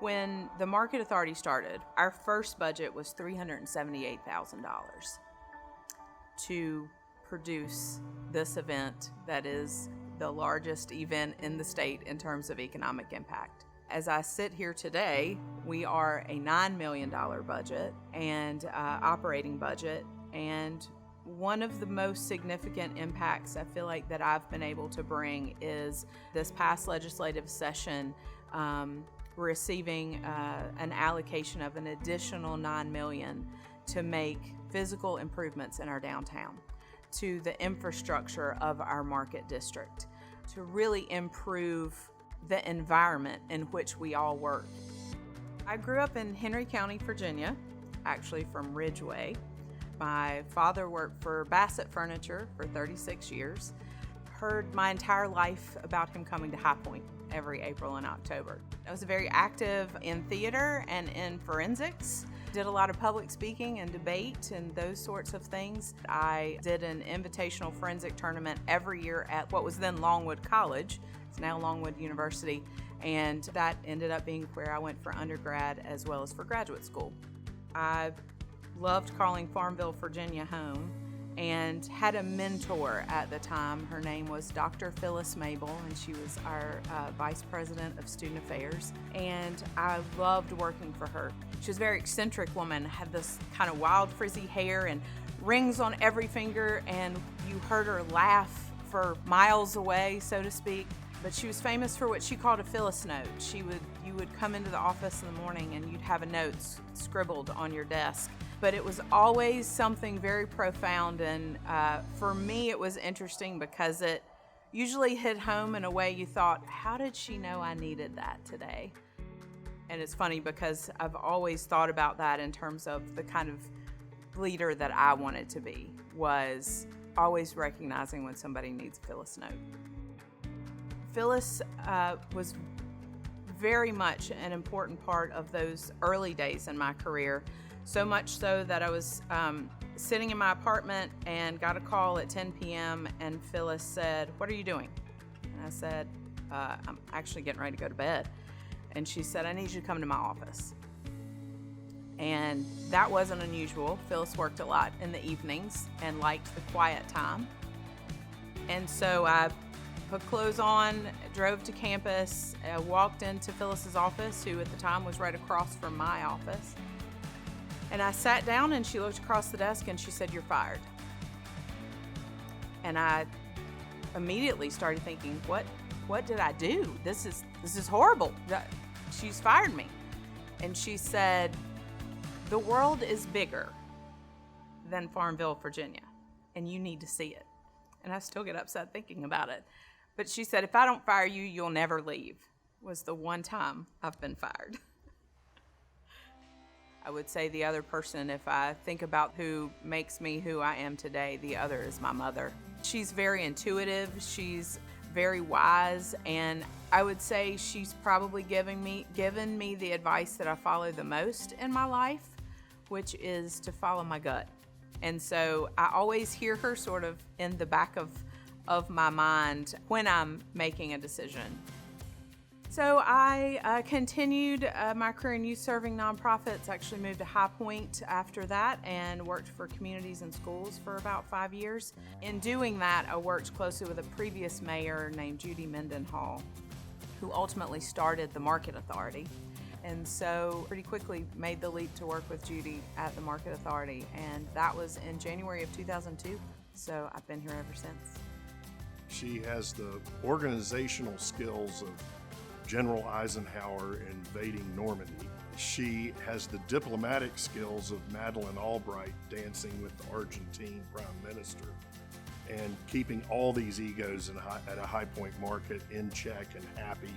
When the Market Authority started, our first budget was $378,000 to produce this event that is the largest event in the state in terms of economic impact. As I sit here today, we are a $9 million budget and operating budget, and one of the most significant impacts I feel like that I've been able to bring is this past legislative session receiving an allocation of an additional $9 million to make physical improvements in our downtown, to the infrastructure of our market district, to really improve the environment in which we all work. I grew up in Henry County, Virginia, actually from Ridgeway. My father worked for Bassett Furniture for 36 years. Heard my entire life about him coming to High Point every April and October. I was very active in theater and in forensics. Did a lot of public speaking and debate and those sorts of things. I did an invitational forensic tournament every year at what was then Longwood College. It's now Longwood University, and that ended up being where I went for undergrad as well as for graduate school. I loved calling Farmville, Virginia home, and had a mentor at the time. Her name was Dr. Phyllis Mabel, and she was our Vice President of Student Affairs, and I loved working for her. She was a very eccentric woman, had this kind of wild frizzy hair and rings on every finger, and you heard her laugh for miles away, so to speak. But she was famous for what she called a Phyllis note. You would come into the office in the morning and you'd have a note scribbled on your desk. But it was always something very profound, and for me it was interesting because it usually hit home in a way you thought, how did she know I needed that today? And it's funny because I've always thought about that in terms of the kind of leader that I wanted to be, was always recognizing when somebody needs a Phyllis note. Phyllis was very much an important part of those early days in my career. So much so that I was sitting in my apartment and got a call at 10 p.m. and Phyllis said, "What are you doing?" And I said, "I'm actually getting ready to go to bed." And she said, "I need you to come to my office." And that wasn't unusual. Phyllis worked a lot in the evenings and liked the quiet time. And so I put clothes on, drove to campus, walked into Phyllis's office, who at the time was right across from my office. And I sat down and she looked across the desk and she said, "You're fired." And I immediately started thinking, what did I do? This is horrible. She's fired me. And she said, "The world is bigger than Farmville, Virginia, and you need to see it." And I still get upset thinking about it. But she said, "If I don't fire you, you'll never leave," was the one time I've been fired. I would say the other person, if I think about who makes me who I am today, the other is my mother. She's very intuitive, she's very wise, and I would say she's probably given me the advice that I follow the most in my life, which is to follow my gut. And so I always hear her sort of in the back of my mind when I'm making a decision. So I continued my career in youth-serving nonprofits, actually moved to High Point after that and worked for communities and schools for about 5 years. In doing that, I worked closely with a previous mayor named Judy Mendenhall, who ultimately started the Market Authority. And so pretty quickly made the leap to work with Judy at the Market Authority, and that was in January of 2002. So I've been here ever since. She has the organizational skills of General Eisenhower invading Normandy. She has the diplomatic skills of Madeleine Albright dancing with the Argentine Prime Minister and keeping all these egos at a High Point market in check and happy,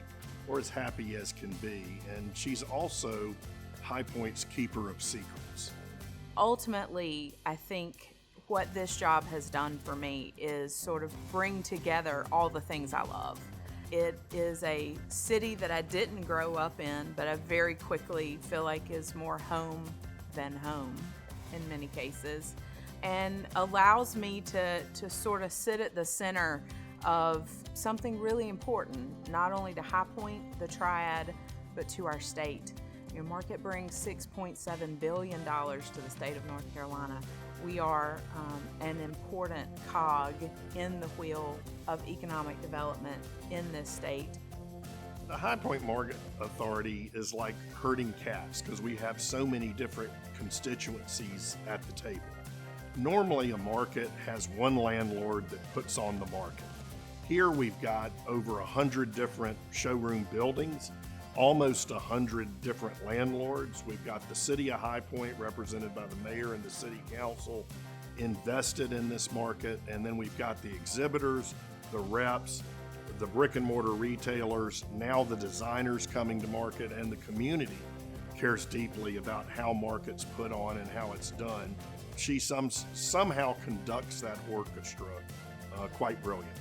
or as happy as can be. And she's also High Point's keeper of secrets. Ultimately, I think what this job has done for me is sort of bring together all the things I love. It is a city that I didn't grow up in, but I very quickly feel like is more home than home in many cases, and allows me to sort of sit at the center of something really important, not only to High Point, the Triad, but to our state. Market brings $6.7 billion to the state of North Carolina. We are an important cog in the wheel of economic development in this state. The High Point Market Authority is like herding cats because we have so many different constituencies at the table. Normally, a market has one landlord that puts on the market. Here we've got over 100 different showroom buildings, almost 100 different landlords. We've got the city of High Point represented by the mayor and the city council invested in this market. And then we've got the exhibitors, the reps, the brick and mortar retailers, now the designers coming to market, and the community cares deeply about how market's put on and how it's done. She somehow conducts that orchestra quite brilliant.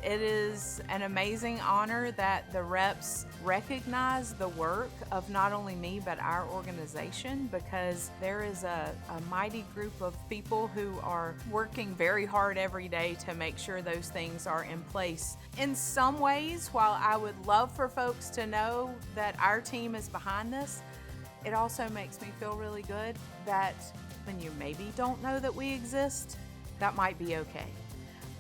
It is an amazing honor that the reps recognize the work of not only me but our organization, because there is a mighty group of people who are working very hard every day to make sure those things are in place. In some ways, while I would love for folks to know that our team is behind this, it also makes me feel really good that when you maybe don't know that we exist, that might be okay.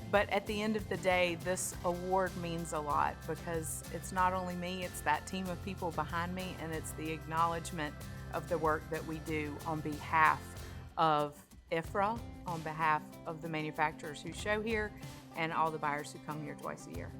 But at the end of the day, this award means a lot because it's not only me, it's that team of people behind me, and it's the acknowledgement of the work that we do on behalf of IHFRA, on behalf of the manufacturers who show here, and all the buyers who come here twice a year.